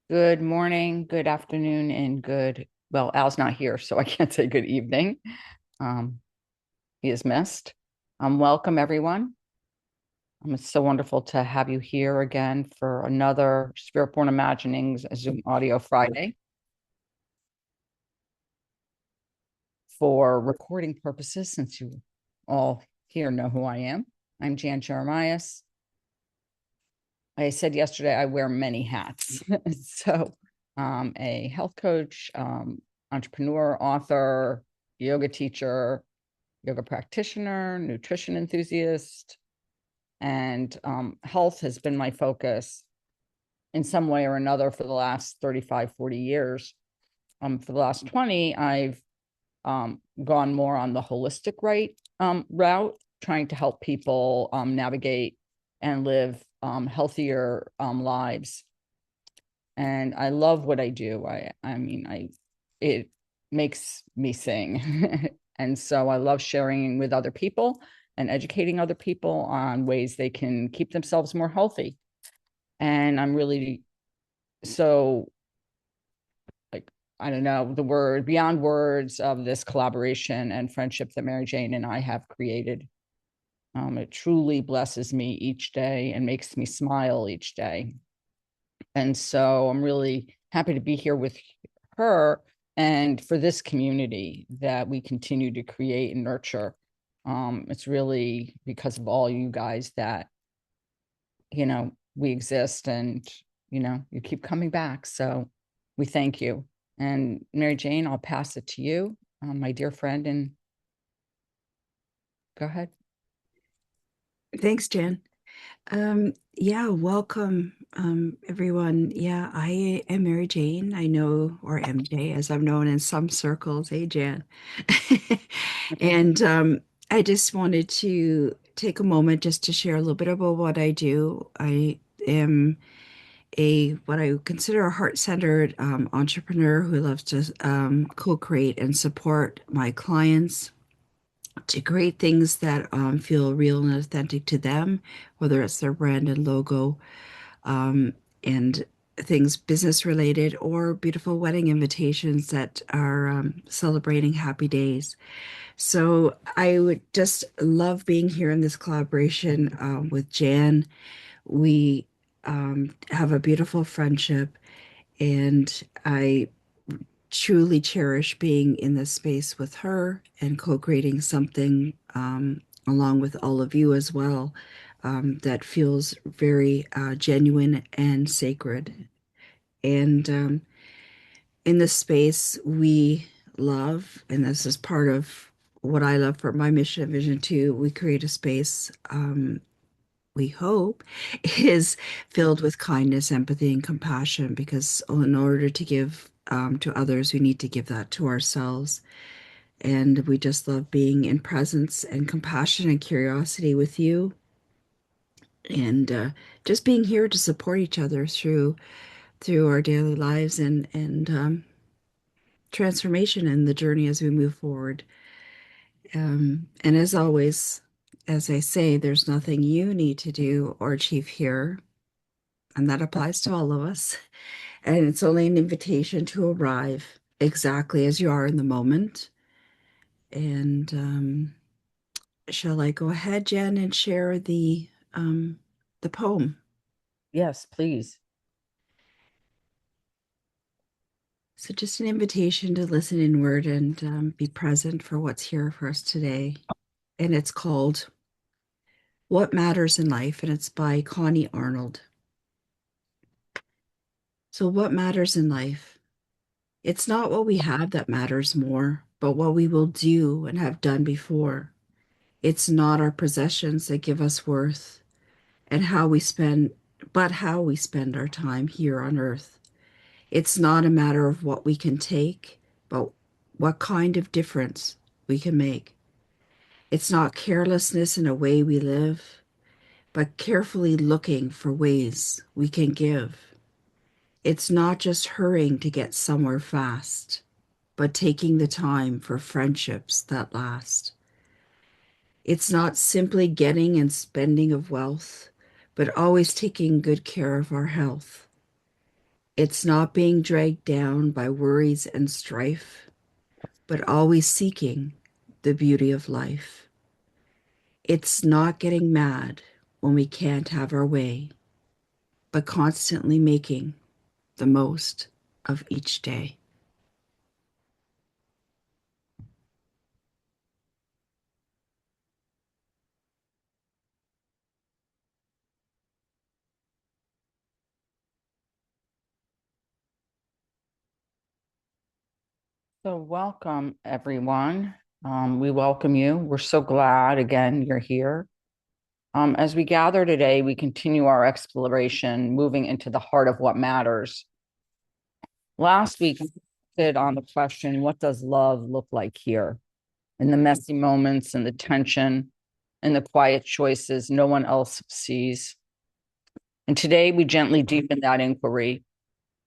Good morning, good afternoon, and well, Al's not here, so I can't say good evening. Um, he is missed. Welcome, everyone. It's so wonderful to have you here again for another Spirit-Born Imaginings Zoom Audio Friday. For recording purposes, since you all here know who I am, I'm Jan Jeremias. I said yesterday I wear many hats. So, a health coach, entrepreneur, author, yoga teacher, yoga practitioner, nutrition enthusiast, and health has been my focus in some way or another for the last 35, 40 years. For the last 20, I've gone more on the holistic route, trying to help people navigate and live healthier lives. And I love what I do. It makes me sing. And so I love sharing with other people and educating other people on ways they can keep themselves more healthy. And I'm really so like, I don't know, the word beyond words of this collaboration and friendship that Mary Jane and I have created. It truly blesses me each day and makes me smile each day. And so I'm really happy to be here with her and for this community that we continue to create and nurture. It's really because of all you guys that, we exist and, you keep coming back. So we thank you. And Mary Jane, I'll pass it to you, my dear friend, and go ahead. Thanks, Jan. Yeah, welcome, everyone. Yeah, I am Mary Jane. I know, or MJ, as I'm known in some circles. Hey, Jan. And I just wanted to take a moment just to share a little bit about what I do. I am what I consider a heart-centered entrepreneur who loves to co-create and support my clients to create things that feel real and authentic to them, whether it's their brand and logo, um, and things business related or beautiful wedding invitations that are celebrating happy days. So I would just love being here in this collaboration with Jan. We have a beautiful friendship, and I truly cherish being in this space with her and co-creating something along with all of you as well, that feels very genuine and sacred. And in this space, we love, and this is part of what I love for my mission and vision too, we create a space, we hope, is filled with kindness, empathy, and compassion, because in order to give to others, we need to give that to ourselves. And we just love being in presence and compassion and curiosity with you, and just being here to support each other through our daily lives and transformation and the journey as we move forward. And as always, as I say, there's nothing you need to do or achieve here, and that applies to all of us. And it's only an invitation to arrive exactly as you are in the moment. And shall I go ahead, Jen, and share the poem? Yes, please. So just an invitation to listen inward and be present for what's here for us today. And it's called What Matters in Life, and it's by Connie Arnold. So what matters in life? It's not what we have that matters more, but what we will do and have done before. It's not our possessions that give us worth and how we spend our time here on earth. It's not a matter of what we can take, but what kind of difference we can make. It's not carelessness in a way we live, but carefully looking for ways we can give. It's not just hurrying to get somewhere fast, but taking the time for friendships that last. It's not simply getting and spending of wealth, but always taking good care of our health. It's not being dragged down by worries and strife, but always seeking the beauty of life. It's not getting mad when we can't have our way, but constantly making the most of each day. So, welcome everyone. We welcome you. We're so glad again you're here. As we gather today, we continue our exploration, moving into the heart of what matters. Last week, we did on the question, what does love look like here? In the messy moments and the tension and the quiet choices no one else sees. And today, we gently deepen that inquiry.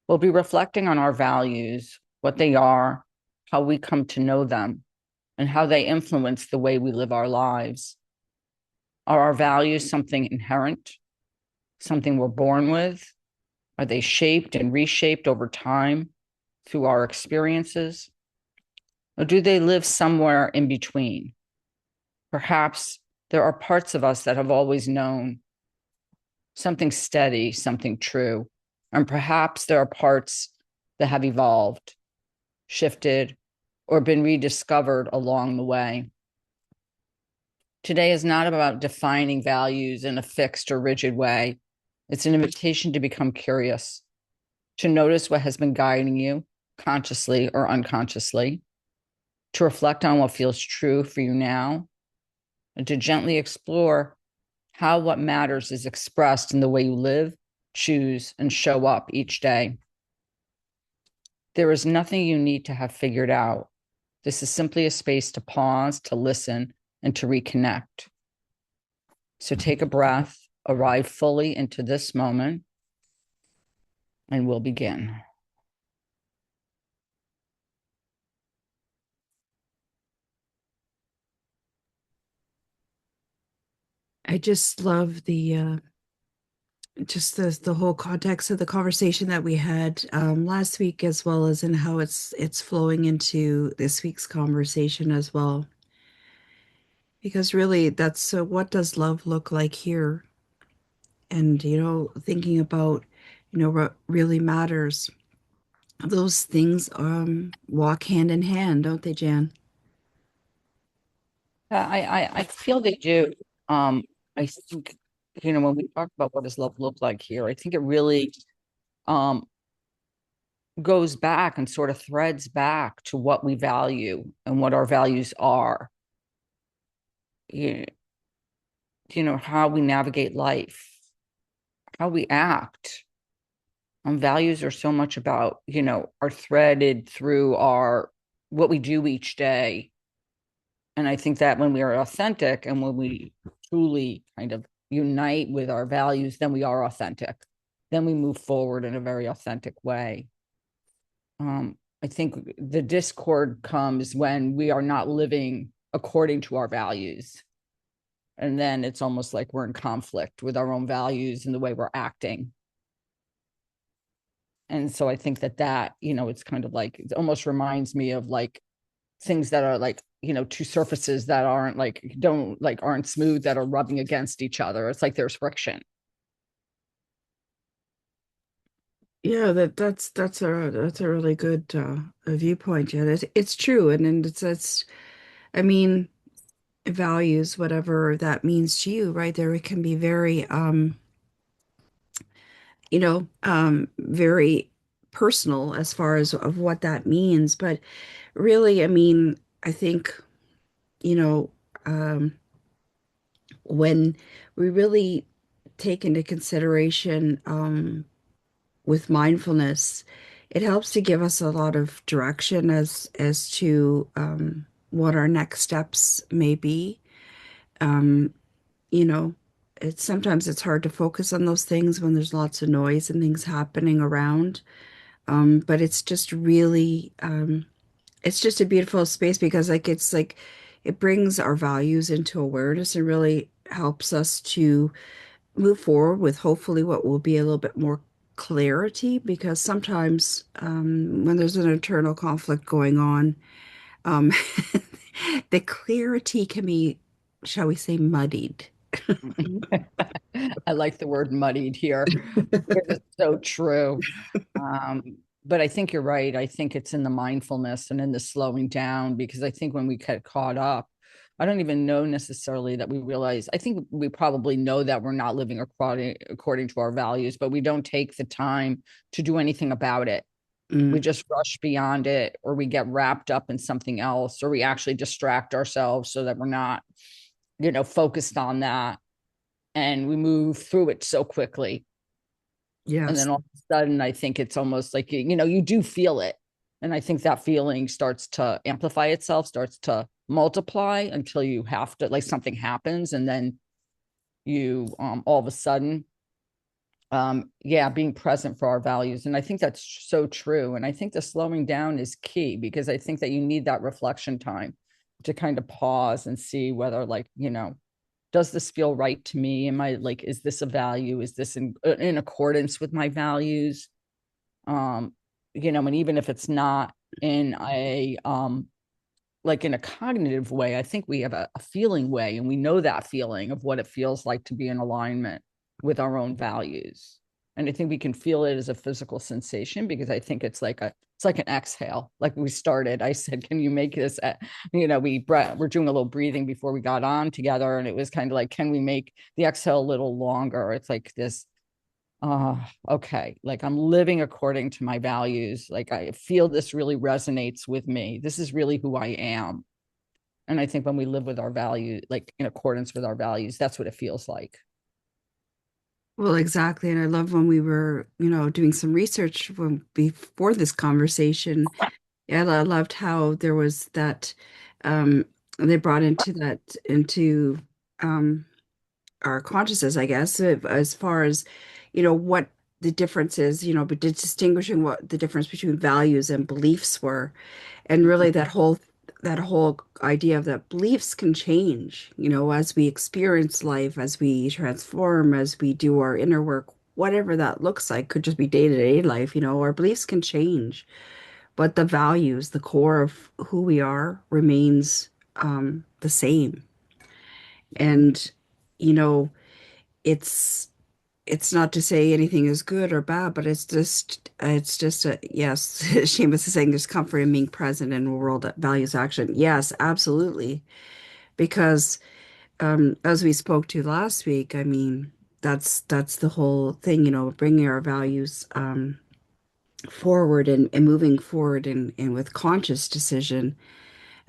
We'll be reflecting on our values, what they are, how we come to know them, and how they influence the way we live our lives. Are our values something inherent, something we're born with? Are they shaped and reshaped over time through our experiences? Or do they live somewhere in between? Perhaps there are parts of us that have always known something steady, something true. And perhaps there are parts that have evolved, shifted, or been rediscovered along the way. Today is not about defining values in a fixed or rigid way. It's an invitation to become curious, to notice what has been guiding you consciously or unconsciously, to reflect on what feels true for you now, and to gently explore how what matters is expressed in the way you live, choose, and show up each day. There is nothing you need to have figured out. This is simply a space to pause, to listen, and to reconnect. So take a breath, arrive fully into this moment, and we'll begin. I just love the whole context of the conversation that we had last week, as well as in how it's flowing into this week's conversation as well. Because really, that's so. What does love look like here? And thinking about what really matters. Those things walk hand in hand, don't they, Jan? I feel they do. I think, when we talk about what does love look like here, I think it really um, goes back and sort of threads back to what we value and what our values are. You, how we navigate life, how we act. Values are so much about, are threaded through our what we do each day. And I think that when we are authentic and when we truly kind of unite with our values, then we are authentic. Then we move forward in a very authentic way. I think the discord comes when we are not living according to our values. And then it's almost like we're in conflict with our own values and the way we're acting. And so I think that, it's kind of like, it almost reminds me of like things that are like, two surfaces that aren't smooth, that are rubbing against each other. It's like there's friction. Yeah, that's a really good viewpoint. Yeah, it's true, and it's I mean, values, whatever that means to you, right there, it can be very very personal as far as of what that means. But really, I mean, I think, you know, um, when we really take into consideration with mindfulness, it helps to give us a lot of direction as to what our next steps may be. Um, you know, it's hard to focus on those things when there's lots of noise and things happening around. But it's just a beautiful space because like it brings our values into awareness and really helps us to move forward with hopefully what will be a little bit more clarity, because sometimes when there's an internal conflict going on, um, the clarity can be, shall we say, muddied. I like the word muddied here. It's so true. But I think you're right. I think it's in the mindfulness and in the slowing down, because I think when we get caught up, I don't even know necessarily that we realize. I think we probably know that we're not living according to our values, but we don't take the time to do anything about it. We Mm, just rush beyond it, or we get wrapped up in something else, or we actually distract ourselves so that we're not, focused on that, and we move through it so quickly. And yes. then all of a sudden, I think it's almost like, you do feel it. And I think that feeling starts to amplify itself, starts to multiply until you have to, like, something happens. And then you, all of a sudden, yeah, being present for our values. And I think that's so true. And I think the slowing down is key, because I think that you need that reflection time to kind of pause and see whether, like, does this feel right to me? Am I like, is this a value? Is this in accordance with my values? um and even if it's not in a like in a cognitive way, I think we have a feeling way, and we know that feeling of what it feels like to be in alignment with our own values. And I think we can feel it as a physical sensation, because I think it's like an exhale. Like we started, I said, can you make this we're doing a little breathing before we got on together, and it was kind of like, can we make the exhale a little longer? It's like this, okay, like I'm living according to my values. Like I feel this really resonates with me. This is really who I am. And I think when we live with our value, like in accordance with our values, that's what it feels like. Well, exactly. And I love when we were, doing some research before this conversation. Yeah, I loved how there was that um they brought into um our consciousness, I guess, as far as, what the difference is, but distinguishing what the difference between values and beliefs were. And really that whole idea of that beliefs can change, as we experience life, as we transform, as we do our inner work, whatever that looks like. Could just be day-to-day life, our beliefs can change, but the values, the core of who we are, remains the same. And you know it's it's not to say anything is good or bad, but it's just a yes. Seamus is saying there's comfort in being present in a world that values action. Yes, absolutely. Because as we spoke to last week, I mean, that's the whole thing, bringing our values forward and moving forward and with conscious decision,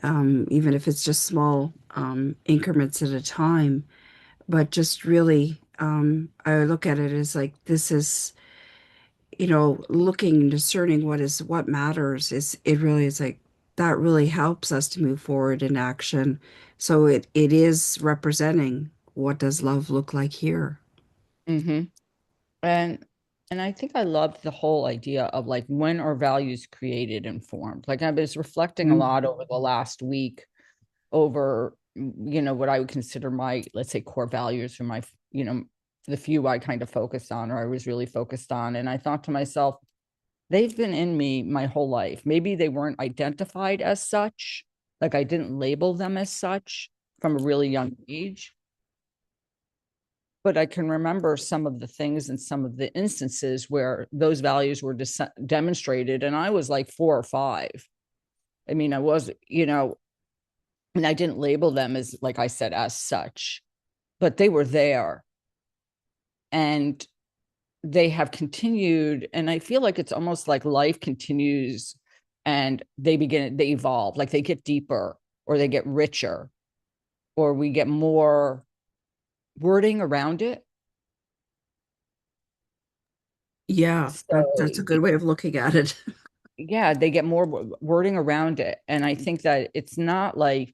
even if it's just small increments at a time. But just really, I look at it as like this is, looking and discerning what matters, is it really is like that really helps us to move forward in action. So it is representing what does love look like here. Mm-hmm. And I think I love the whole idea of like, when are values created and formed? Like I was reflecting a Mm. lot over the last week over, what I would consider my, let's say, core values, or my, the few I kind of focused on, or I was really focused on. And I thought to myself, they've been in me my whole life. Maybe they weren't identified as such, like I didn't label them as such from a really young age, but I can remember some of the things and some of the instances where those values were demonstrated. And I was like 4 or 5. I mean, I was, and I didn't label them as, like I said, as such, but they were there, and they have continued. And I feel like it's almost like life continues, and they evolve, like they get deeper, or they get richer, or we get more wording around it. Yeah, So that's a good way of looking at it. yeah, they get more wording around it. And I think that it's not like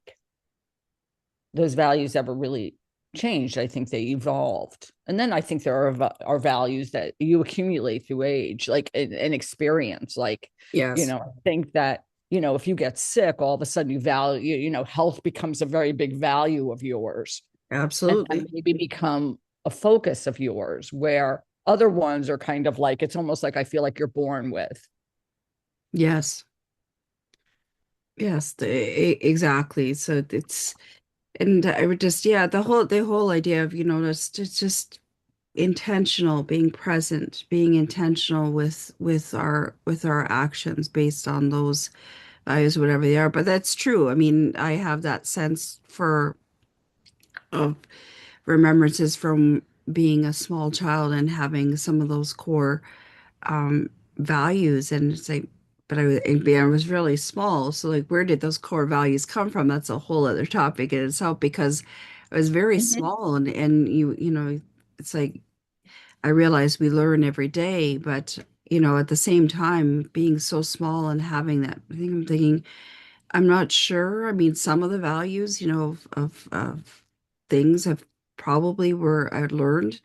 those values ever really changed. I think they evolved. And then I think there are values that you accumulate through age, like an experience. Like, Yes, I think that, if you get sick, all of a sudden you value, health becomes a very big value of yours. And absolutely. maybe become a focus of yours, where other ones are kind of like, it's almost like I feel like you're born with. Yes. Yes, exactly. So it's, and I would just, yeah, the whole idea of, just intentional, being present, being intentional with our actions based on those values, whatever they are. But that's true. I mean, I have that sense for of remembrances from being a small child and having some of those core um values. And it's like, but I was really small, so like, where did those core values come from? That's a whole other topic in itself, because I was very Mhm. small. And it's like, I realize we learn every day, but at the same time, being so small and having that, I'm thinking, I'm not sure. I mean, some of the values, of things have probably were I learned,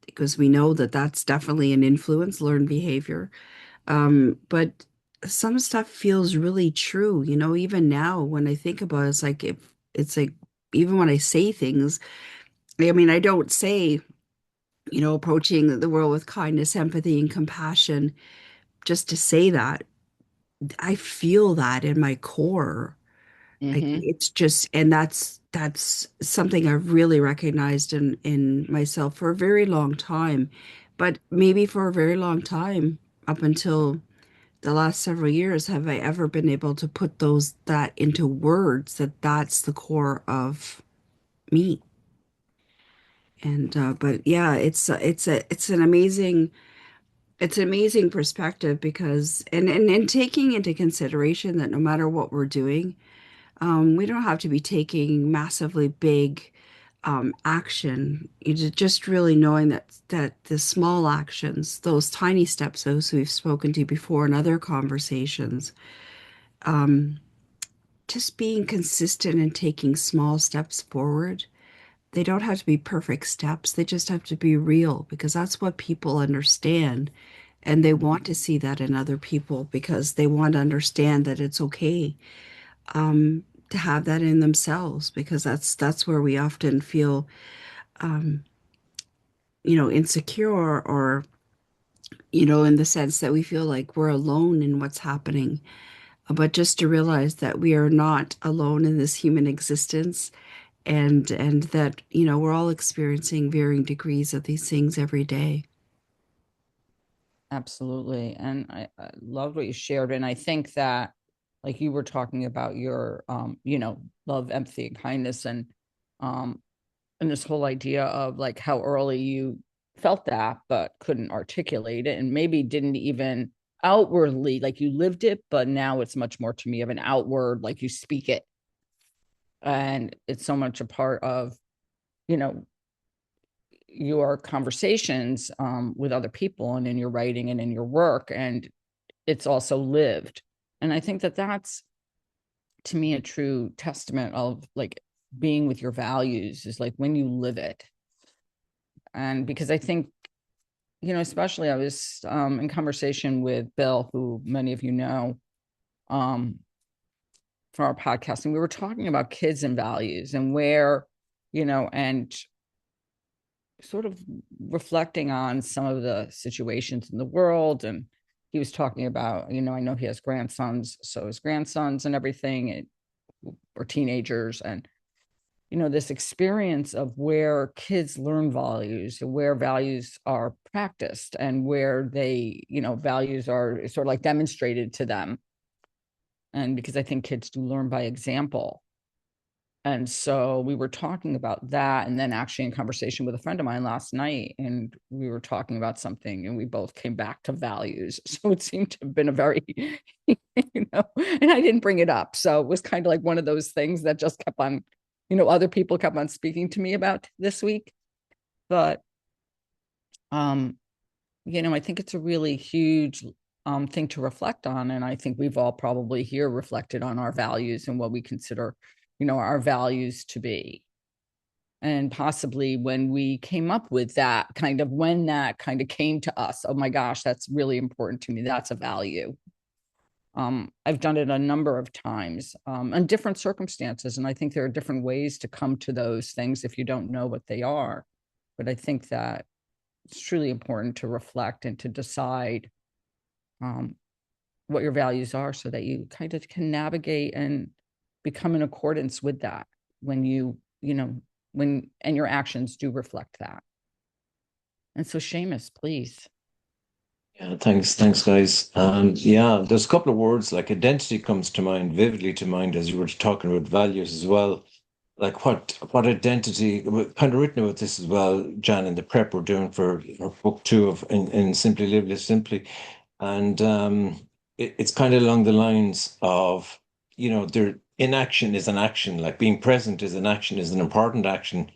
because we know that that's definitely an influence, learned behavior. But some stuff feels really true, even now when I think about it, it's like, even when I say things, I mean, I don't say, approaching the world with kindness, empathy, and compassion just to say that. I feel that in my core. Like, Hmm. it's just, and that's something I've really recognized in myself for a very long time. But maybe for a very long time, up until the last several years, have I ever been able to put that into words, that that's the core of me. And but yeah, it's an amazing perspective, because and taking into consideration that no matter what we're doing, we don't have to be taking massively big action. Just really knowing that the small actions, those tiny steps, those we've spoken to before in other conversations, um, just being consistent and taking small steps forward. They don't have to be perfect steps. They just have to be real, because that's what people understand. And they want to see that in other people, because they want to understand that it's okay to have that in themselves, because that's where we often feel insecure, or in the sense that we feel like we're alone in what's happening. But just to realize that we are not alone in this human existence, and that we're all experiencing varying degrees of these things every day. Absolutely. And I loved what you shared. And I think that, like you were talking about your, love, empathy, and kindness, um, and this whole idea of like how early you felt that, but couldn't articulate it, and maybe didn't even outwardly, like you lived it, but now it's much more to me of an outward, like you speak it. And it's so much a part of, you know, your conversations with other people and in your writing and in your work. And it's also lived. And I think that that's, to me, a true testament of like being with your values is like when you live it. And because I think, especially I was in conversation with Bill, who many of you know, um, for our podcast, and we were talking about kids and values and where, and sort of reflecting on some of the situations in the world. And he was talking about, I know he has grandsons, so his grandsons and everything, or teenagers, and this experience of where kids learn values, where values are practiced, and where they, values are sort of like demonstrated to them. And because I think kids do learn by example. And so we were talking about that, and then actually in conversation with a friend of mine last night, and we were talking about something, and we both came back to values. So it seemed to have been a very, and I didn't bring it up. So it was kind of like one of those things that just kept on, other people kept on speaking to me about this week. But, um, I think it's a really huge thing to reflect on. And I think we've all probably here reflected on our values and what we consider, our values to be. And possibly when we came up with that, kind of when that kind of came to us, oh my gosh, that's really important to me. That's a value. I've done it a number of times in different circumstances. And I think there are different ways to come to those things if you don't know what they are. But I think that it's truly important to reflect and to decide um, what your values are so that you kind of can navigate and become in accordance with that when you know, when and your actions do reflect that. And so, Seamus, please. Yeah, thanks, guys. Yeah, there's a couple of words like identity comes to mind, vividly to mind as you were talking about values as well. Like what identity? We've kind of written about this as well, Jan, in the prep we're doing for book two of in Simply Live, Live Simply, and it's kind of along the lines of there inaction is an action, like being present is an action, is an important action,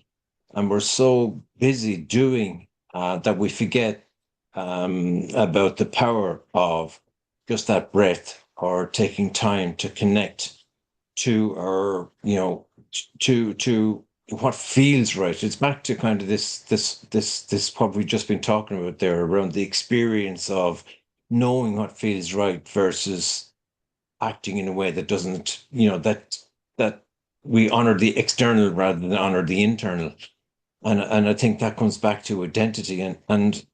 and we're so busy doing that we forget about the power of just that breath or taking time to connect to our, to what feels right. It's back to kind of this what we've just been talking about there around the experience of knowing what feels right versus acting in a way that doesn't, that we honor the external rather than honor the internal. And I think that comes back to identity and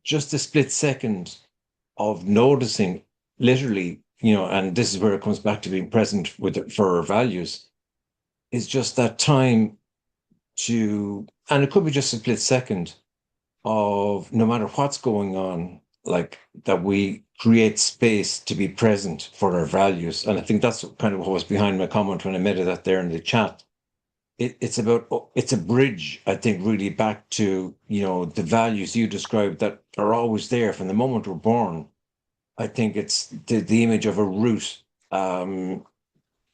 just a split second of noticing literally, and this is where it comes back to being present with for our values, is just that time to, and it could be just a split second of no matter what's going on, like that we create space to be present for our values. And I think that's kind of what was behind my comment when I made it that there in the chat. It's a bridge, I think, really back to, the values you described that are always there from the moment we're born. I think it's the image of a root.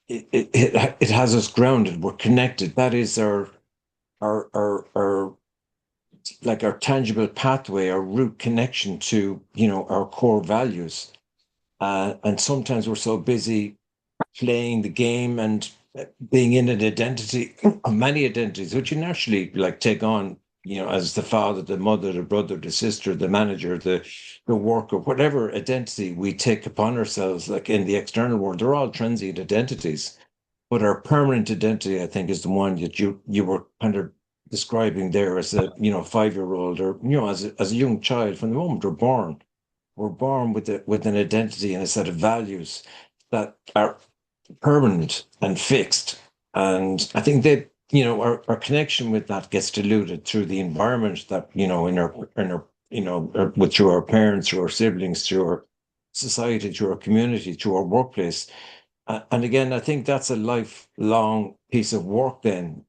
It has us grounded. We're connected. That is our like our tangible pathway, our root connection to our core values. And sometimes we're so busy playing the game and being in an identity, many identities, which you naturally like take on, as the father, the mother, the brother, the sister, the manager, the worker, whatever identity we take upon ourselves, like in the external world, they're all transient identities. But our permanent identity, I think, is the one that you were kind of describing there as a 5-year-old or as a young child. From the moment we're born with an identity and a set of values that are permanent and fixed. And I think that, our connection with that gets diluted through the environment that, in our, through our parents, through our siblings, through our society, through our community, through our workplace. And again, I think that's a lifelong piece of work then,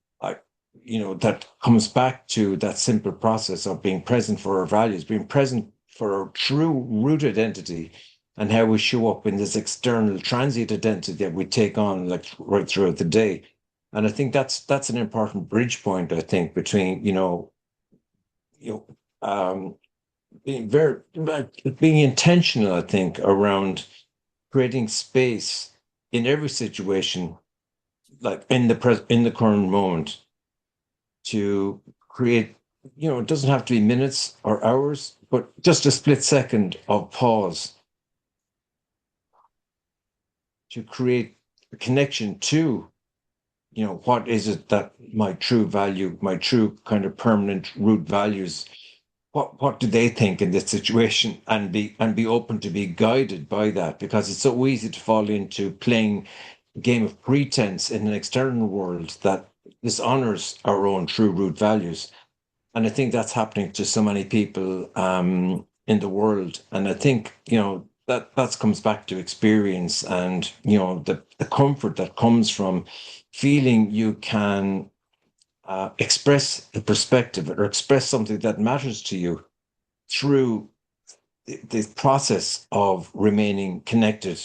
that comes back to that simple process of being present for our values, being present for our true root identity and how we show up in this external transient identity that we take on like right throughout the day. And I think that's an important bridge point, I think, between, you being very being intentional, I think, around creating space in every situation, like in the current moment, to create, it doesn't have to be minutes or hours, but just a split second of pause to create a connection to, what is it that my true value, my true kind of permanent root values, what do they think in this situation, and be open to be guided by that, because it's so easy to fall into playing a game of pretense in an external world that dishonors our own true root values. And I think that's happening to so many people in the world. And I think, that comes back to experience and, the comfort that comes from feeling you can express a perspective or express something that matters to you through the process of remaining connected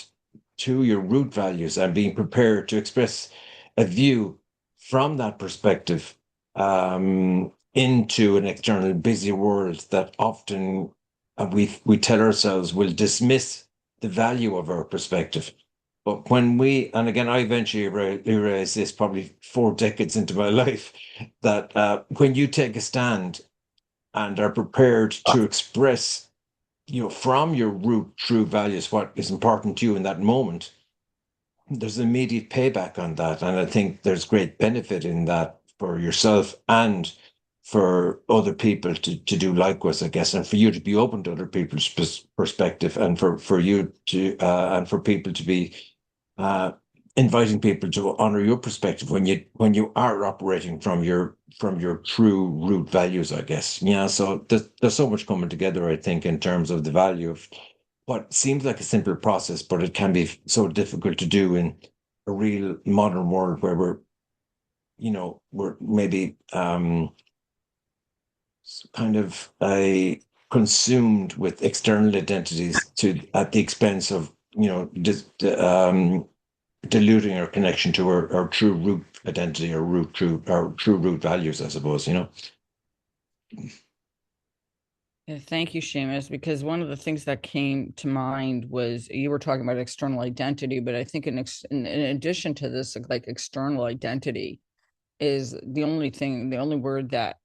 to your root values and being prepared to express a view from that perspective into an external busy world that often we tell ourselves will dismiss the value of our perspective. But when we, and again, I eventually realized this probably 4 decades into my life, that when you take a stand and are prepared to express, from your root true values, what is important to you in that moment, there's immediate payback on that. And I think there's great benefit in that for yourself and for other people to do likewise, I guess, and for you to be open to other people's perspective, and for you to and for people to be uh, inviting people to honor your perspective when you are operating from your true root values, I guess. Yeah, so there's so much coming together, I think, in terms of the value of what seems like a simple process, but it can be so difficult to do in a real modern world where we're maybe kind of consumed with external identities to at the expense of diluting our connection to our true root identity or our true root values, I suppose, Yeah, thank you, Seamus, because one of the things that came to mind was you were talking about external identity, but I think in addition to this, like external identity is the only word that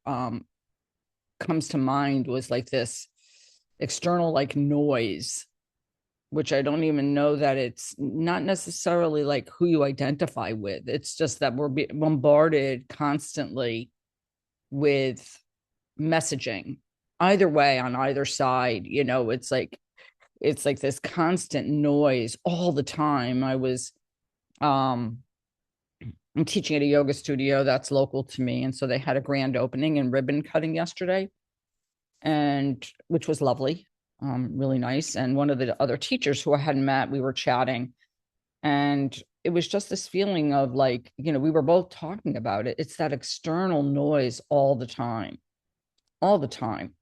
comes to mind was like this external like noise, which I don't even know that it's not necessarily like who you identify with. It's just that we're bombarded constantly with messaging either way on either side. It's like this constant noise all the time. I'm teaching at a yoga studio that's local to me, and so they had a grand opening and ribbon cutting yesterday, and which was lovely, really nice. And one of the other teachers who I hadn't met, we were chatting, and it was just this feeling of like, we were both talking about it. It's that external noise all the time, all the time.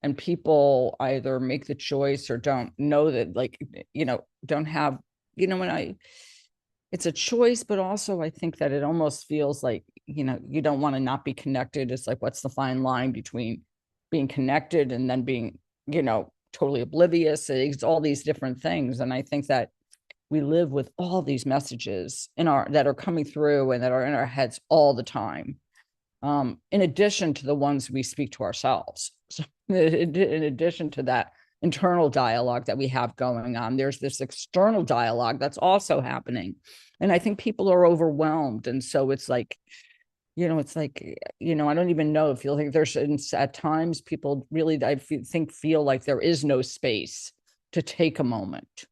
And people either make the choice or don't know that, like, don't have, when it's a choice, but also I think that it almost feels like, you don't want to not be connected. It's like, what's the fine line between being connected and then being, totally oblivious? It's all these different things. And I think that we live with all these messages that are coming through and that are in our heads all the time, in addition to the ones we speak to ourselves. So in addition to that internal dialogue that we have going on, there's this external dialogue that's also happening. And I think people are overwhelmed. And so it's like, I don't even know if you think at times people really, feel like there is no space to take a moment.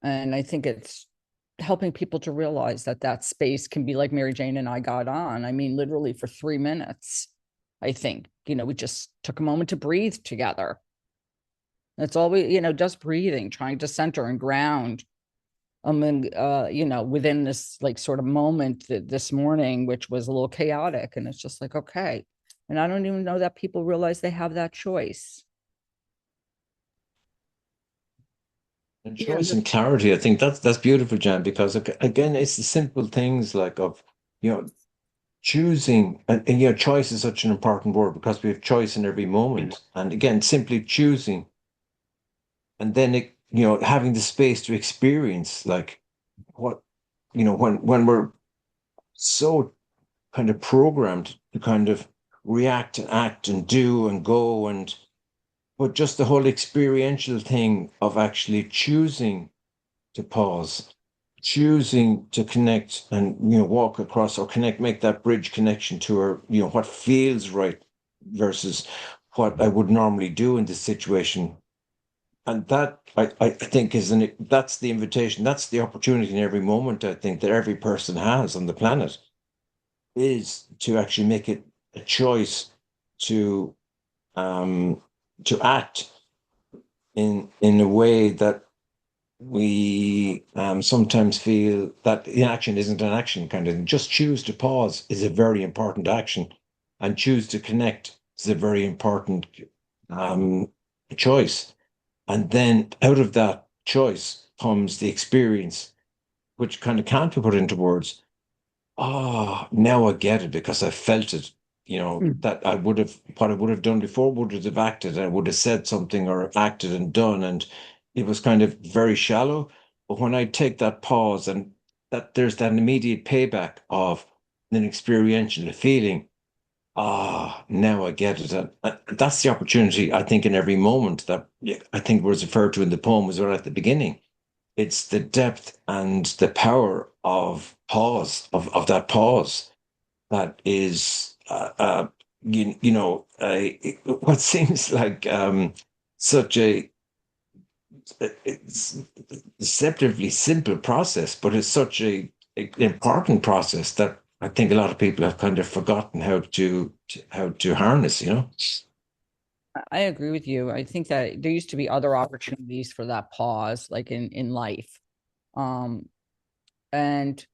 And I think it's helping people to realize that space can be like Mary Jane and I got on. I mean, literally for 3 minutes, I think, we just took a moment to breathe together. That's all just breathing, trying to center and ground. Within this like sort of moment this morning, which was a little chaotic, and it's just like, okay. And I don't even know that people realize they have that choice. And Yeah, choice and clarity. I think that's beautiful, Jan, because again, it's the simple things like of choosing, and choice is such an important word because we have choice in every moment. And again, simply choosing, and then having the space to experience like what when we're so kind of programmed to kind of react and act and do and go, and but just the whole experiential thing of actually choosing to pause, choosing to connect and walk across or connect, make that bridge connection to our what feels right versus what I would normally do in this situation. And that I think that's the invitation, that's the opportunity in every moment, I think, that every person has on the planet, is to actually make it a choice to um to act in a way that we sometimes feel that inaction isn't an action kind of thing. Just choose to pause is a very important action, and choose to connect is a very important um, choice. And then out of that choice comes the experience, which kind of can't be put into words. Oh, now I get it because I felt it. That what I would have done before would have acted. I would have said something or acted and done, and it was kind of very shallow. But when I take that pause and that there's that immediate payback of an experiential feeling, now I get it. And that's the opportunity, I think, in every moment that I think was referred to in the poem was right at the beginning. It's the depth and the power of pause, of that pause that is what seems like such a it's deceptively simple process, but it's such a important process that I think a lot of people have kind of forgotten how to harness, you know? I agree with you. I think that there used to be other opportunities for that pause, like in life. Um, and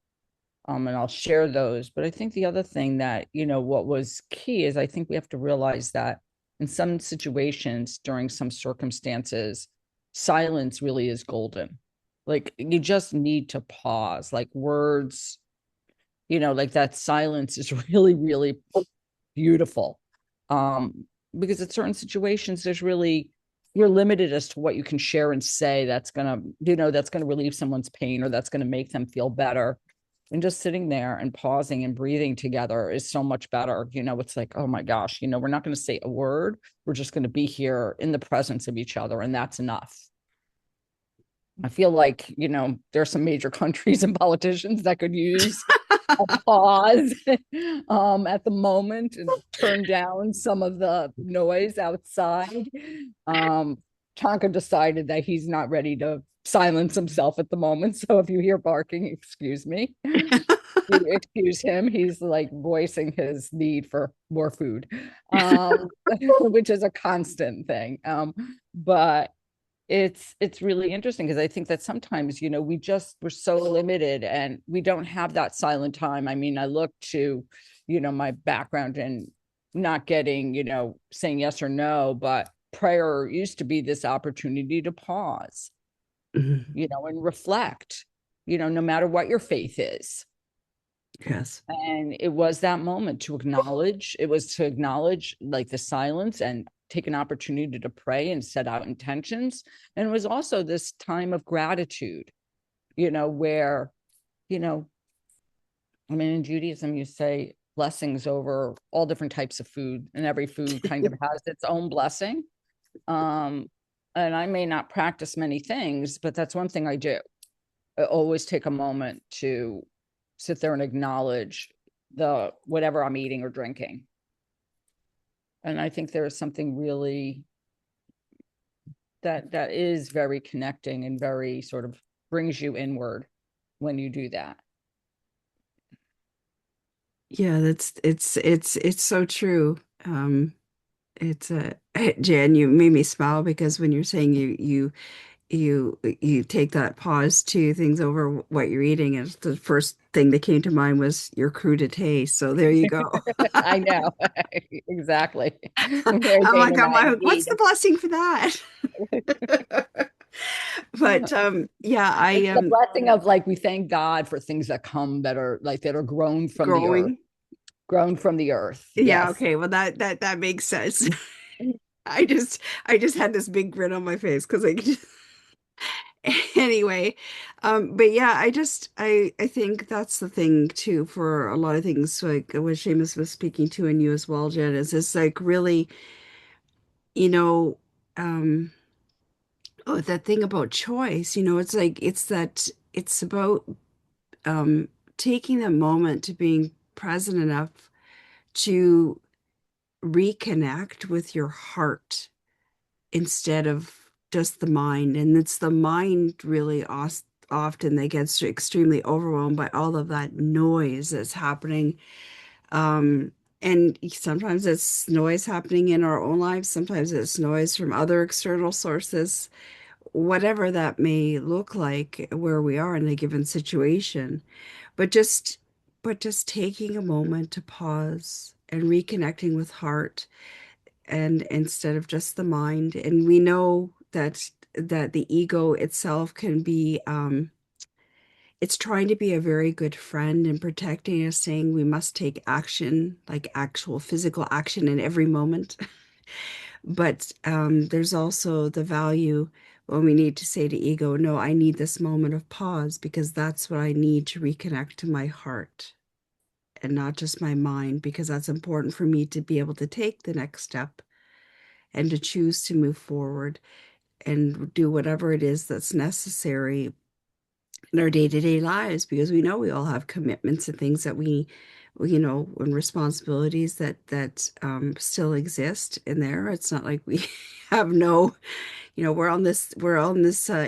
and I'll share those. But I think the other thing that, what was key is I think we have to realize that in some situations, during some circumstances, silence really is golden. Like you just need to pause, like words, like that silence is really, really beautiful. Um, because at certain situations, you're limited as to what you can share and say that's gonna relieve someone's pain or that's gonna make them feel better. And just sitting there and pausing and breathing together is so much better. It's like, oh my gosh, we're not going to say a word. We're just going to be here in the presence of each other, and that's enough. I feel like, there's some major countries and politicians that could use a pause at the moment and turn down some of the noise outside. Tonka decided that he's not ready to silence himself at the moment. So if you hear barking, excuse me. You excuse him. He's like voicing his need for more food, which is a constant thing. But it's really interesting because I think that sometimes, we're so limited and we don't have that silent time. I mean, I look to, my background and not getting, saying yes or no, but prayer used to be this opportunity to pause, Mhm. and reflect, no matter what your faith is. Yes. And it was that moment to acknowledge like the silence and take an opportunity to pray and set out intentions. And it was also this time of gratitude, where, you know, I mean, in Judaism, you say blessings over all different types of food, and every food kind of has its own blessing. Um, and I may not practice many things, but that's one thing I do. I always take a moment to sit there and acknowledge the whatever I'm eating or drinking. And I think there is something really that is very connecting and very sort of brings you inward when you do that. Yeah, it's so true. It's Jan, you made me smile because when you're saying you take that pause to things over what you're eating, and the first thing that came to mind was your crudité. So there you go. I know. Exactly. Mary I'm Jane like, and I what's need the blessing for that? But yeah, I it's the am blessing of like we thank God for things that come that are grown from the earth. growing. Grown from the earth. Yeah, Yes. okay. Well, that makes sense. I just had this big grin on my face because anyway, but yeah, I think that's the thing too for a lot of things like what Seamus was speaking to and you as well, Jen, is it's like really, you know, um oh, that thing about choice, it's like it's about um taking the moment to being present enough to reconnect with your heart instead of just the mind. And it's the mind really often that gets extremely overwhelmed by all of that noise that's happening. Um, and sometimes it's noise happening in our own lives, sometimes it's noise from other external sources, whatever that may look like where we are in a given situation. But just taking a moment to pause and reconnecting with heart and instead of just the mind. And we know that the ego itself can be it's trying to be a very good friend and protecting us, saying we must take action, like actual physical action in every moment. But there's also the value when we need to say to ego, no, I need this moment of pause because that's what I need to reconnect to my heart and not just my mind, because that's important for me to be able to take the next step and to choose to move forward and do whatever it is that's necessary in our day-to-day lives, because we know we all have commitments and things that we and responsibilities that still exist in there. It's not like we have no, we're on this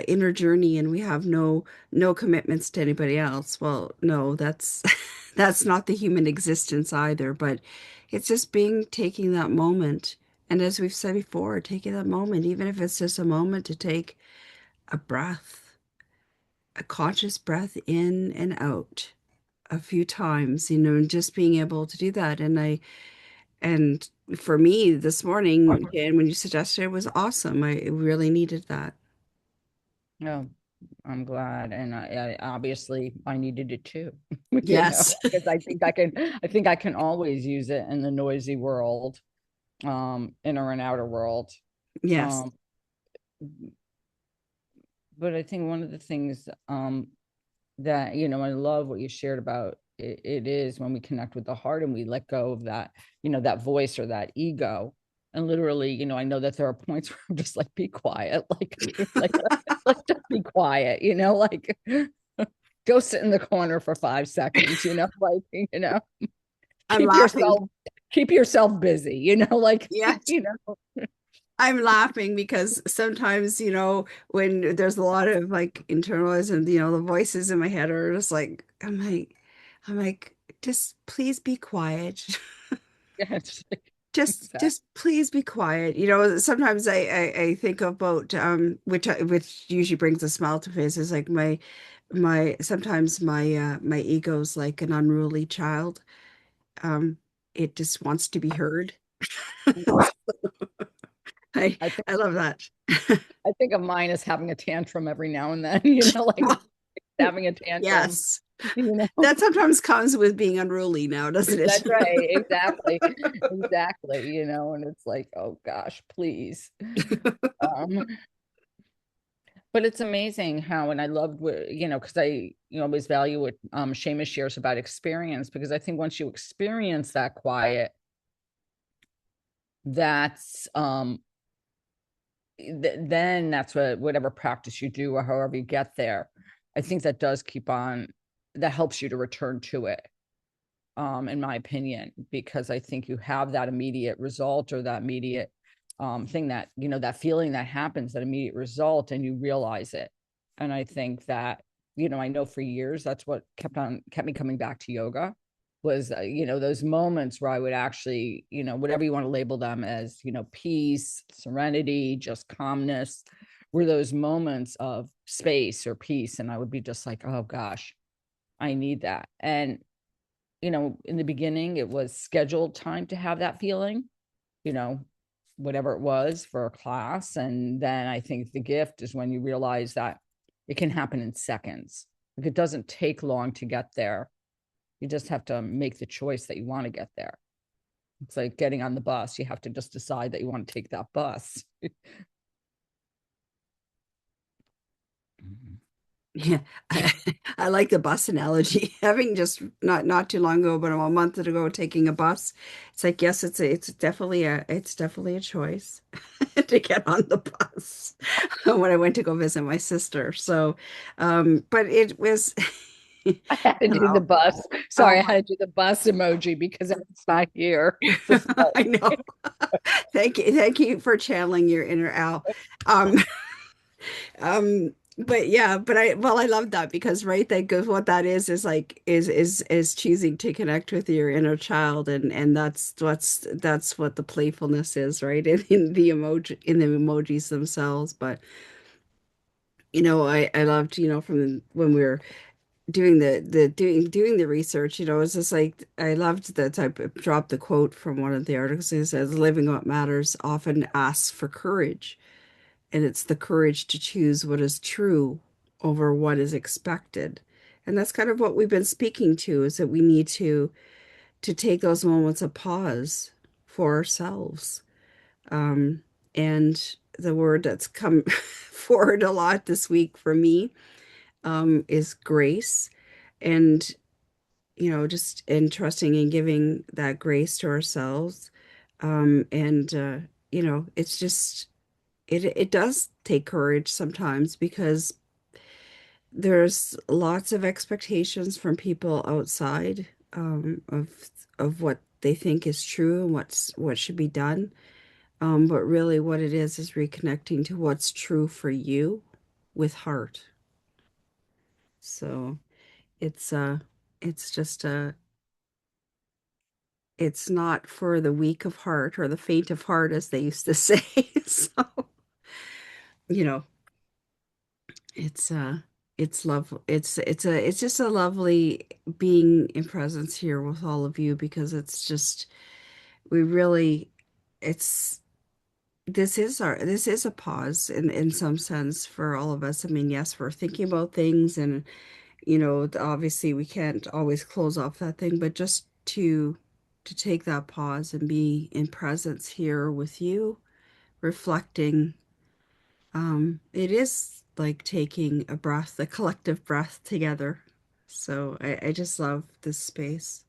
inner journey and we have no commitments to anybody else. Well, no, that's that's not the human existence either, but it's just taking that moment. And as we've said before, taking that moment, even if it's just a moment to take a breath, a conscious breath in and out a few times, and just being able to do that. And for me this morning, and when you suggested it was awesome. I really needed that. No, I'm glad, and I obviously I needed it too, Yes. because I think I can always use it in the noisy world, inner and outer world. Yes. Um, but I think one of the things that I love what you shared about it is when we connect with the heart and we let go of that, that voice or that ego. And literally, I know that there are points where I'm just like, be quiet, like let's just be quiet, like go sit in the corner for 5 seconds, like, I'm keep laughing. yourself keep yourself busy, like, Yes. I'm laughing because sometimes, when there's a lot of like internalized and, the voices in my head are just like, I'm like, just please be quiet. yeah, it's like, Just exactly. just please be quiet. Sometimes I think about which usually brings a smile to faces, like my sometimes my ego's like an unruly child. Um it just wants to be heard. I I think I love that. I think of mine as having a tantrum every now and then, like having a tantrum, Yes. you know. That sometimes comes with being unruly now, doesn't it? That's right. Exactly. Exactly. And it's like, oh gosh, please. Um, but it's amazing how, and I loved what, because I, always value what Seamus shares about experience, because I think once you experience that quiet, that's then that's whatever practice you do or however you get there, I think that does keep on, that helps you to return to it, in my opinion, because I think you have that immediate result or that immediate thing that, that feeling that happens, that immediate result, and you realize it. And I think that, I know for years that's what kept me coming back to yoga was, those moments where I would actually, whatever you want to label them as, peace, serenity, just calmness, were those moments of space or peace. And I would be just like, oh gosh, I need that. And in the beginning, it was scheduled time to have that feeling, you know, whatever it was for a class. And then I think the gift is when you realize that it can happen in seconds. Like it doesn't take long to get there. You just have to make the choice that you want to get there. It's like getting on the bus. You have to just decide that you want to take that bus. Yeah, I, I like the bus analogy. Having just not too long ago, but a month ago, taking a bus, it's like yes, it's definitely a choice to get on the bus when I went to go visit my sister. So, but it was, I had to do the oh, bus. oh Sorry, I had to do the bus emoji because it's not here. Just I know. Thank you for channeling your inner Al. Um, but yeah, I love that because right, that goes what that is like is choosing to connect with your inner child, and that's what the playfulness is, right? In the emojis themselves. But I loved, from when we were doing the research, it's just like I loved that I dropped the quote from one of the articles. It says, "Living what matters often asks for courage." And it's the courage to choose what is true over what is expected. And that's kind of what we've been speaking to, is that we need to take those moments of pause for ourselves. Um, and the word that's come forward a lot this week for me, is grace. And, just entrusting and giving that grace to ourselves. And it's just it does take courage sometimes because there's lots of expectations from people outside, of what they think is true and what should be done. But really what it is reconnecting to what's true for you with heart. So it's it's just it's not for the weak of heart or the faint of heart, as they used to say. So, you know, it's love. It's just a lovely being in presence here with all of you, because it's just we really it's this is a pause in some sense for all of us. I mean, yes, we're thinking about things, and obviously we can't always close off that thing, but just to take that pause and be in presence here with you, reflecting. It is like taking a breath, a collective breath together. So I just love this space.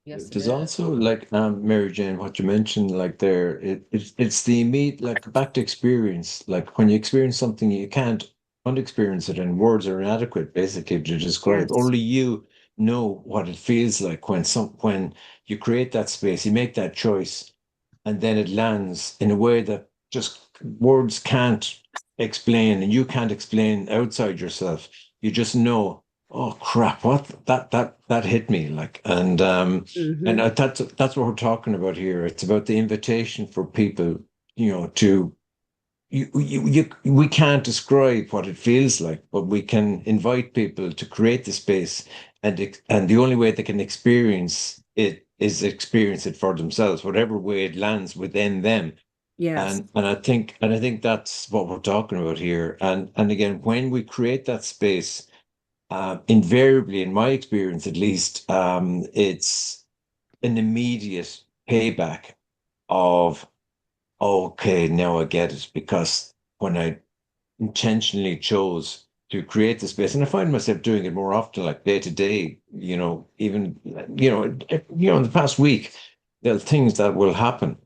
Yes, it There's is. also like Mary Jane, what you mentioned, like there, it's the immediate, like back to experience. Like when you experience something, you can't unexperience it, and words are inadequate basically to describe. Yes. Only you know what it feels like when you create that space, you make that choice, and then it lands in a way that just words can't explain, and you can't explain outside yourself. You just know, oh crap, what that hit me like, and Mm-hmm. that's what we're talking about here. It's about the invitation for people, to we can't describe what it feels like, but we can invite people to create the space, and the only way they can experience it is experience it for themselves, whatever way it lands within them. Yes. And I think that's what we're talking about here. And again, when we create that space, invariably, in my experience at least, it's an immediate payback of, okay, now I get it. Because when I intentionally chose to create the space, and I find myself doing it more often, like day to day, even, in the past week, there are things that will happen,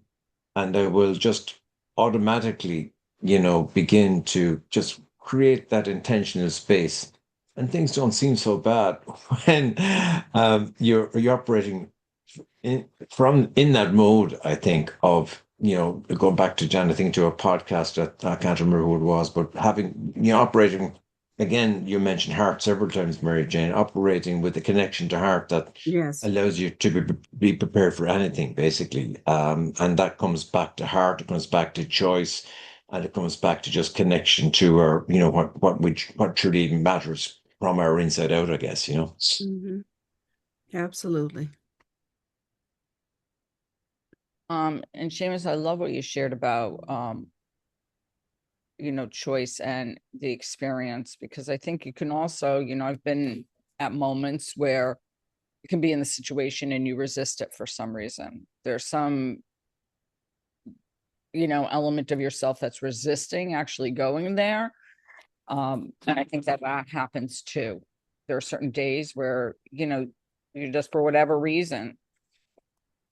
and I will just automatically, begin to just create that intentional space. And things don't seem so bad when you're operating in that mode, I think, of, going back to Jan, I think to a podcast that I can't remember who it was, but having, operating again, you mentioned heart several times, Mary Jane, operating with a connection to heart that Yes. allows you to be prepared for anything, basically. And that comes back to heart, it comes back to choice, and it comes back to just connection to our, what truly even matters from our inside out, I guess. Mm-hmm. Absolutely. And Seamus, I love what you shared about choice and the experience, because I think you can also, I've been at moments where you can be in the situation and you resist it for some reason. There's some, element of yourself that's resisting actually going there. And I think that happens too. There are certain days where, you just, for whatever reason,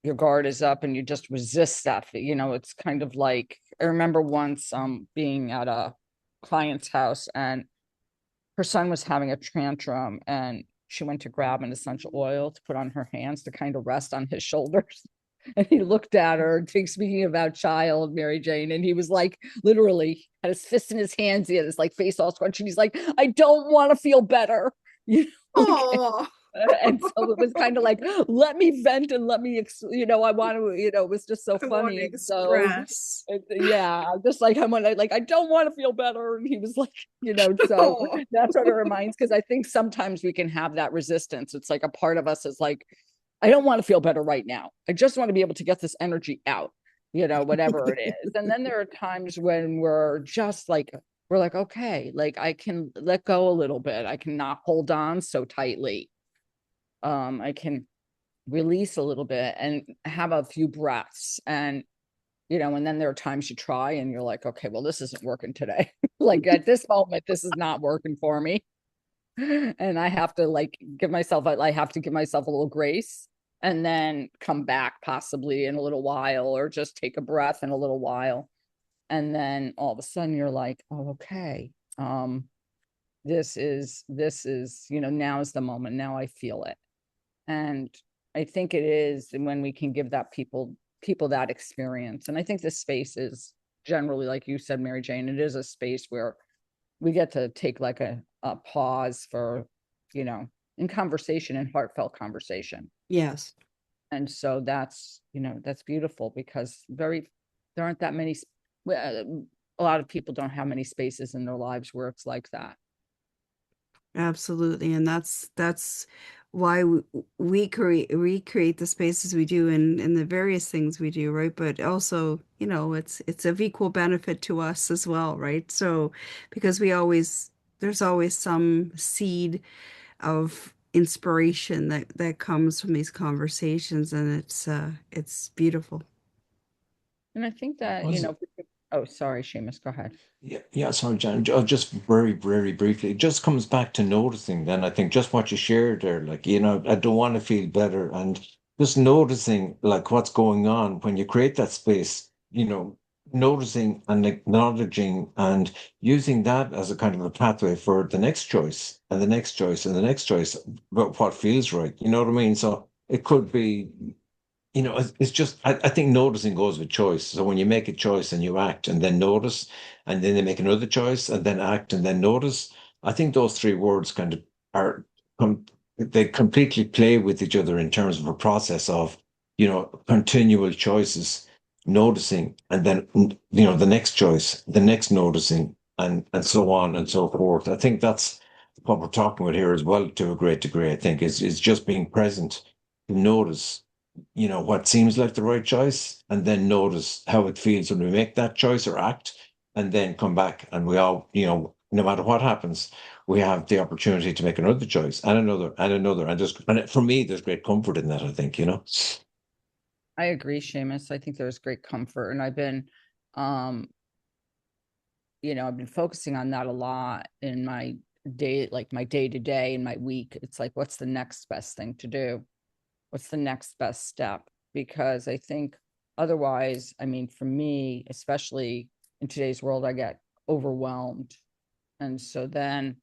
your guard is up and you just resist that. It's kind of like, I remember once being at a client's house, and her son was having a tantrum, and she went to grab an essential oil to put on her hands to kind of rest on his shoulders. And he looked at her, speaking about child, Mary Jane, and he was like, literally had his fist in his hands. He had his like face all scrunched, and he's like, I don't want to feel better. Oh, And so it was kind of like, let me vent and let me, I want to, it was just so I want funny. to And so, express. yeah, just like, I don't want to feel better. And he was like, so Oh. that's what it reminds. Cause I think sometimes we can have that resistance. It's like a part of us is like, I don't want to feel better right now. I just want to be able to get this energy out, whatever it is. And then there are times when we're like, okay, like I can let go a little bit. I can not hold on so tightly. I can release a little bit and have a few breaths. And then there are times you try and you're like, okay, well, this isn't working today. Like at this moment, this is not working for me. And I have to I have to give myself a little grace and then come back possibly in a little while, or just take a breath in a little while. And then all of a sudden you're like, oh, okay. This is, now is the moment. Now I feel it. And I think it is when we can give that people that experience. And I think this space is generally, like you said, Mary Jane, it is a space where we get to take like a pause for, in conversation and heartfelt conversation. Yes. And so that's, that's beautiful, because there aren't that many, a lot of people don't have many spaces in their lives where it's like that. Absolutely. And that's why we recreate the spaces we do and the various things we do, right? But also, it's of equal benefit to us as well, right? So because there's always some seed of inspiration that comes from these conversations, and it's beautiful. And I think that, Was oh, sorry, Seamus, go ahead. Yeah, sorry, Jan. Just very, very briefly, it just comes back to noticing. Then I think just what you shared there, like, I don't want to feel better, and just noticing like what's going on when you create that space, noticing and acknowledging and using that as a kind of a pathway for the next choice and the next choice and the next choice, but what feels right. You know what I mean? So it could be, it's just, I think noticing goes with choice. So when you make a choice and you act and then notice, and then they make another choice and then act and then notice, I think those three words kind of are, they completely play with each other in terms of a process of, continual choices, noticing, and then, the next choice, the next noticing, and so on and so forth. I think that's what we're talking about here as well, to a great degree, I think, is just being present to notice what seems like the right choice, and then notice how it feels when we make that choice or act, and then come back, and we all, no matter what happens, we have the opportunity to make another choice and another and another, and for me there's great comfort in that, I think. I agree, Seamus. I think there's great comfort, and um, I've been focusing on that a lot in my day, like my day to day and my week. It's like, what's the next best thing to do? What's the next best step? Because I think otherwise, I mean, for me, especially in today's world, I get overwhelmed. And so then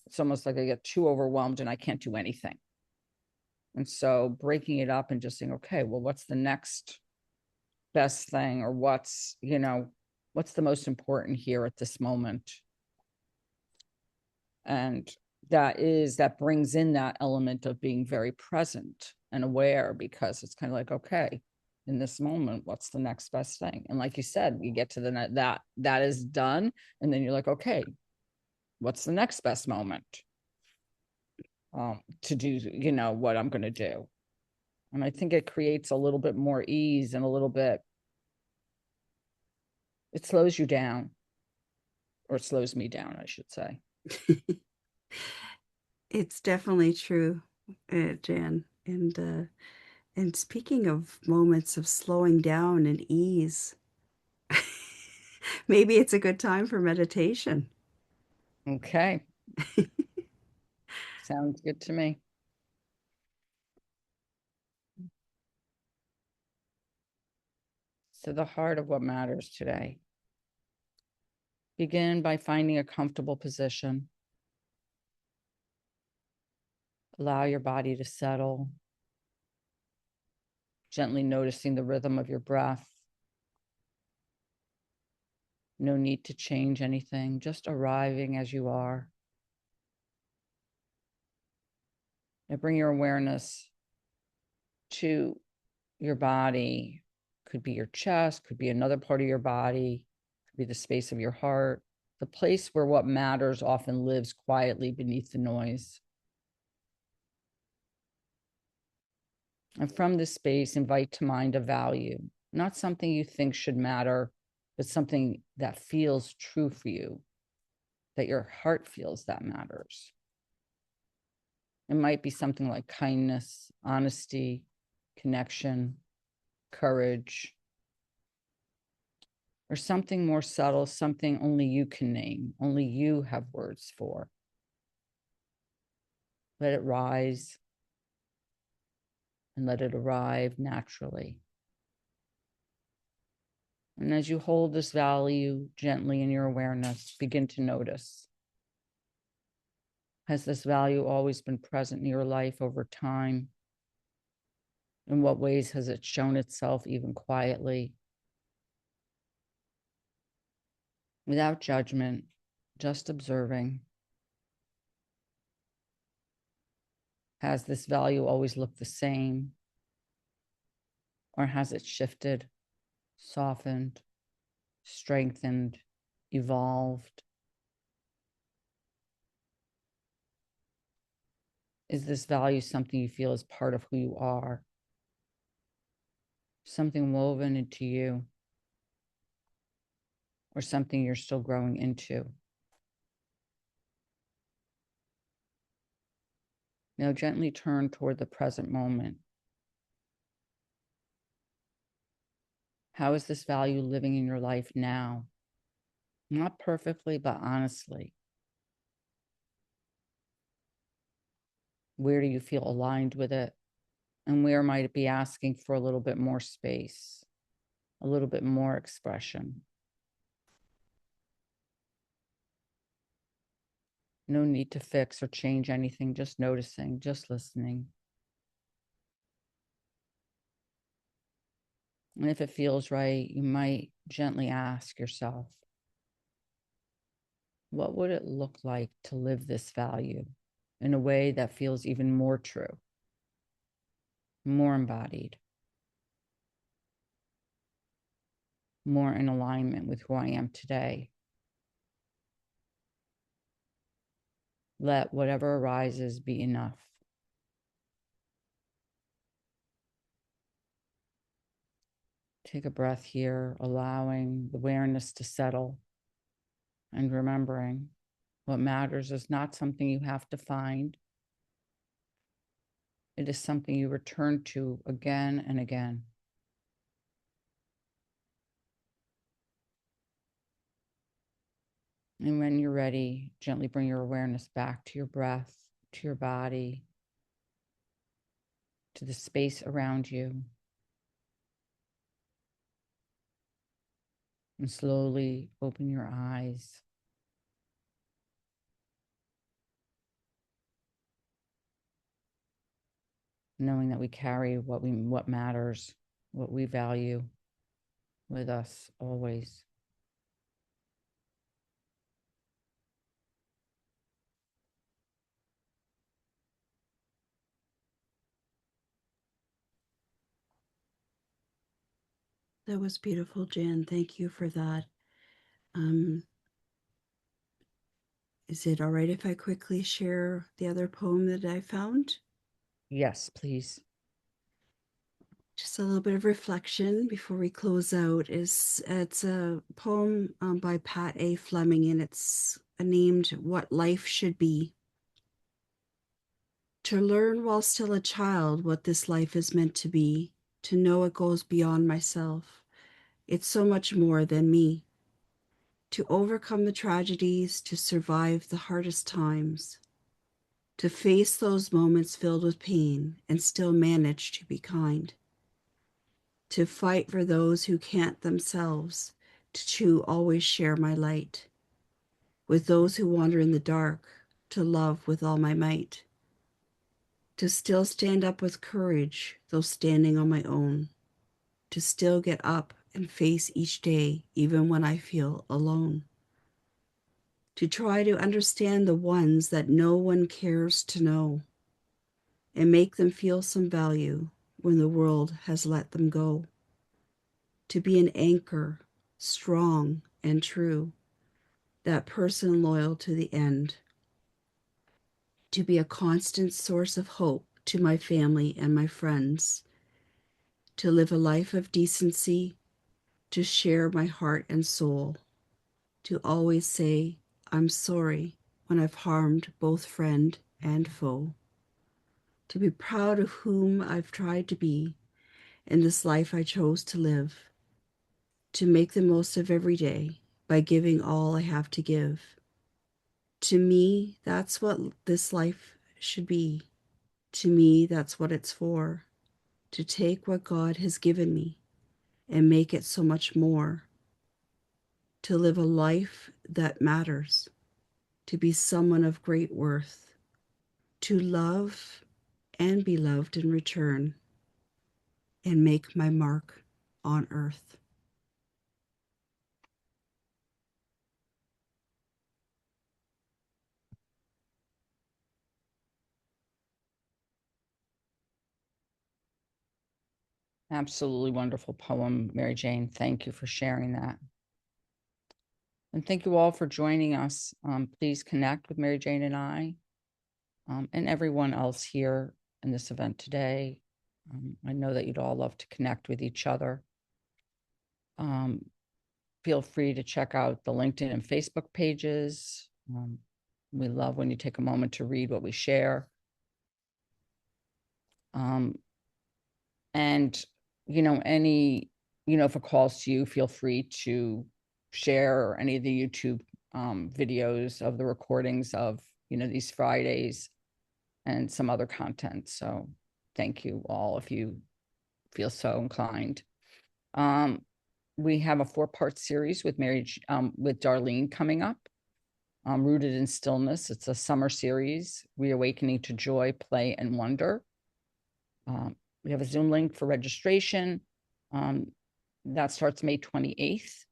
it's almost like I get too overwhelmed and I can't do anything. And so breaking it up and just saying, okay, well, what's the next best thing, or what's the most important here at this moment? And that brings in that element of being very present and aware, because it's kind of like, okay, in this moment, what's the next best thing? And like you said, you get to that is done, and then you're like, okay, what's the next best moment to do, what I'm going to do. And I think it creates a little bit more ease, and it slows you down, or it slows me down, I should say. It's definitely true, Jan. And speaking of moments of slowing down and ease, maybe it's a good time for meditation. Okay, sounds good to me. So the heart of what matters today. Begin by finding a comfortable position. Allow your body to settle, gently noticing the rhythm of your breath. No need to change anything, just arriving as you are. Now bring your awareness to your body. Could be your chest, could be another part of your body, could be the space of your heart, the place where what matters often lives quietly beneath the noise. And from this space, invite to mind a value, not something you think should matter, but something that feels true for you, that your heart feels that matters. It might be something like kindness, honesty, connection, courage, or something more subtle, something only you can name, only you have words for. Let it rise and let it arrive naturally. And as you hold this value gently in your awareness, begin to notice. Has this value always been present in your life over time? In what ways has it shown itself, even quietly, without judgment, just observing? Has this value always looked the same? Or has it shifted, softened, strengthened, evolved? Is this value something you feel is part of who you are? Something woven into you? Or something you're still growing into? Now gently turn toward the present moment. How is this value living in your life now? Not perfectly, but honestly. Where do you feel aligned with it? And where might it be asking for a little bit more space, a little bit more expression? No need to fix or change anything, just noticing, just listening. And if it feels right, you might gently ask yourself, what would it look like to live this value in a way that feels even more true, more embodied, more in alignment with who I am today? Let whatever arises be enough. Take a breath here, allowing the awareness to settle and remembering what matters is not something you have to find. It is something you return to again and again. And when you're ready, gently bring your awareness back to your breath, to your body, to the space around you. And slowly open your eyes. Knowing that we carry what matters, what we value with us always. That was beautiful, Jan. Thank you for that. Um, is it all right if I quickly share the other poem that I found? Yes, please. Just a little bit of reflection before we close out. It's a poem by Pat A. Fleming, and it's named "What Life Should Be." To learn while still a child what this life is meant to be, to know it goes beyond myself. It's so much more than me. To overcome the tragedies, to survive the hardest times, to face those moments filled with pain and still manage to be kind. To fight for those who can't themselves, to always share my light. With those who wander in the dark, to love with all my might. To still stand up with courage, though standing on my own. To still get up and face each day, even when I feel alone. To try to understand the ones that no one cares to know, and make them feel some value when the world has let them go. To be an anchor, strong and true, that person loyal to the end. To be a constant source of hope to my family and my friends. To live a life of decency, to share my heart and soul. To always say, I'm sorry when I've harmed both friend and foe. To be proud of whom I've tried to be in this life I chose to live. To make the most of every day by giving all I have to give. To me, that's what this life should be. To me, that's what it's for. To take what God has given me and make it so much more. To live a life that matters. To be someone of great worth. To love and be loved in return. and make my mark on earth. Absolutely wonderful poem, Mary Jane. Thank you for sharing that. And thank you all for joining us. Please connect with Mary Jane and I, and everyone else here in this event today. I know that you'd all love to connect with each other. Feel free to check out the LinkedIn and Facebook pages. We love when you take a moment to read what we share. And, if it calls to you, feel free to share any of the YouTube videos of the recordings of, these Fridays and some other content. So thank you all if you feel so inclined. We have a 4-part series with with Darlene coming up, Rooted in Stillness. It's a summer series, Reawakening to Joy, Play, and Wonder. We have a Zoom link for registration. That starts May 28th.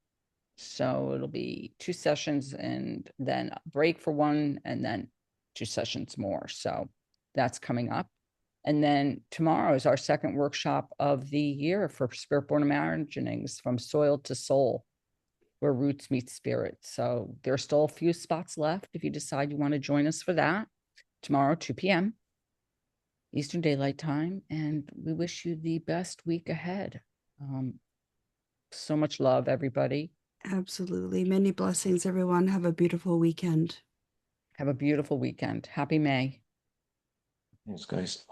So it'll be 2 sessions and then a break for 1 and then 2 sessions more. So that's coming up. And then tomorrow is our second workshop of the year for Spirit-Born Imaginings, From Soil to Soul, where roots meet spirit. So there are still a few spots left if you decide you want to join us for that. Tomorrow, 2 p.m. Eastern Daylight Time. And we wish you the best week ahead. So much love, everybody. Absolutely. Many blessings, everyone. Have a beautiful weekend. Have a beautiful weekend. Happy May. Thanks, guys.